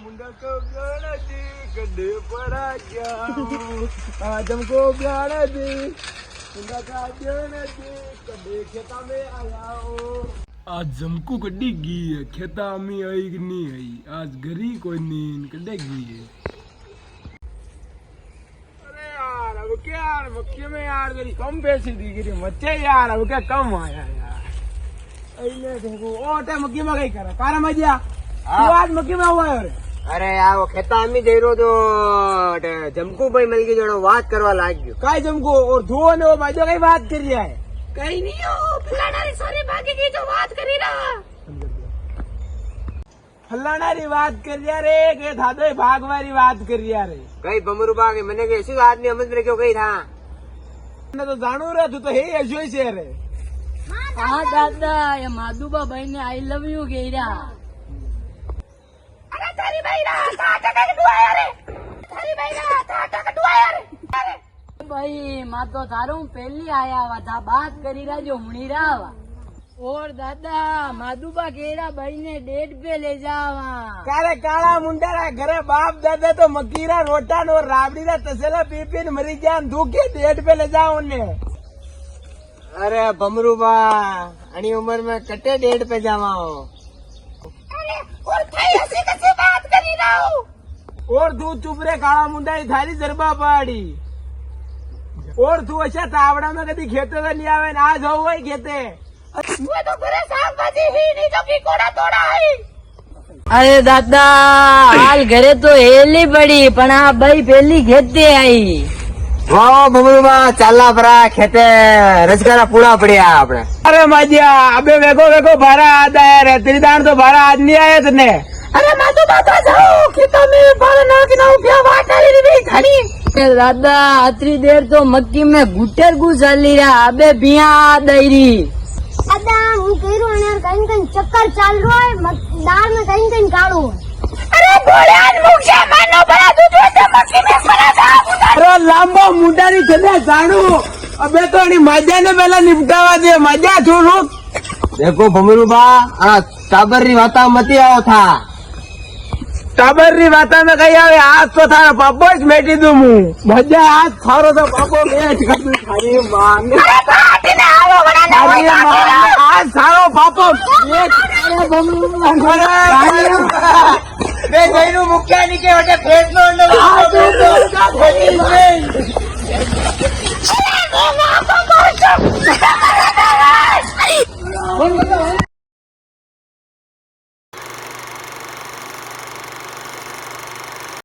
मुंडा को गाना दी गड्ढे पर आ गया आज हमको गाना दी मुंडा का गाना दी गड्ढे खेता में आया हो आज हमको गड्डी गई है खेता में आई कि नहीं आई आज घरी कोई नहीं गड्ढे गई है अरे यार अब क्या यार मक्की में यार मेरी कम पैसे दी गई मच्चे यार अब क्या कम आया यार अरे देखो ओ टे मक्की में कई करा कार मजा तू आज मक्की में हुआ है અરે આ ખેતા અમી જઈ રહ્યો તો જમકુ ભાઈ મળી ગયો જોડે વાત કરવા લાગ્યો काय जमको और धो ने वो भाई कई बात कर रहा है कहीं नहीं हो फलाना सारी भागी की जो बात करी रहा फलाणारी વાત कर रहा रे के थादो भागवारी વાત कर रहा रे કઈ ભમરૂ બાગે મને કે શું આદમી સમજ રે કયો કઈ થા ने तो जानू रे तू तो हे ऐसो से रे हाँ दादा ये माधुबा भाई ने आई लव यू कह रहा अरे तारी भाई रहा टाटा का डुआया रे तारी भाई रहा टाटा का डुआया रे अरे भाई मां तो थारू पहली आया हुआ था बात करी रहा जो हुनी रहा हुआ और दादा माधुबा केरा भाई ने डेट पे ले जावा कारे काला मुंडा रा घरे बाप दादा तो मकीरा रोटा नो राबड़ी रा तसेला पी पी ने मरी जान दुखे डेट पे ले जाओ ने અરે ભમરૂ બા આની ઉંમર में કટે ડેડ पे जावा हो अरे और भाई ऐसी कैसे बात करी रहा हूँ और तू चुप रे काला मुंडा ही थारी जरबा पाड़ी और तू अच्छा तावड़ा में कभी खेते तो नहीं आवे ना आज हो वही खेते वो तो पूरे साग भाजी ही नहीं जो की कोड़ा तोड़ा है अरे दादा हाल घरे तो हेली पड़ी पण आ भाई पहली खेते आई વાહ ભમરૂ બા ચાલા પરા ખેતે રજગારા પૂરા પડ્યા આપણે अरे मजा अबे वेको वेको भारा आदा है रे तेरी दान तो भारा आज नहीं आया तने अरे मैं तो बात जाओ खेतों में बाल ना कि ना क्या बात है रे खड़ी दादा आतरी देर तो मक्की में गुटर घुस चली रहा अबे बिया दईरी दादा हूँ कह रहा हूँ यार कहीं कहीं चक्कर चल रहा है दाल में कहीं कहीं काढ़ू अरे बोलियान मुखिया मानो बड़ा दूध से मक्की में बड़ा था अरे लांबा मुंडा नहीं चले जानू अबे तो नहीं मजा ने पहला निपटावा दे मजा छोड़ू देखो ભમરૂ બા આ टाबर री वाता मती आओ था टाबर री वाता में कही आवे आज तो थारा पापो ज मेटी दूं मु मजा आज थारो तो पापो मेट कर थारी मांग थारी मांग आज थारो पापो मेट अरे बे गईनु मुखिया नी के वटे फेस नो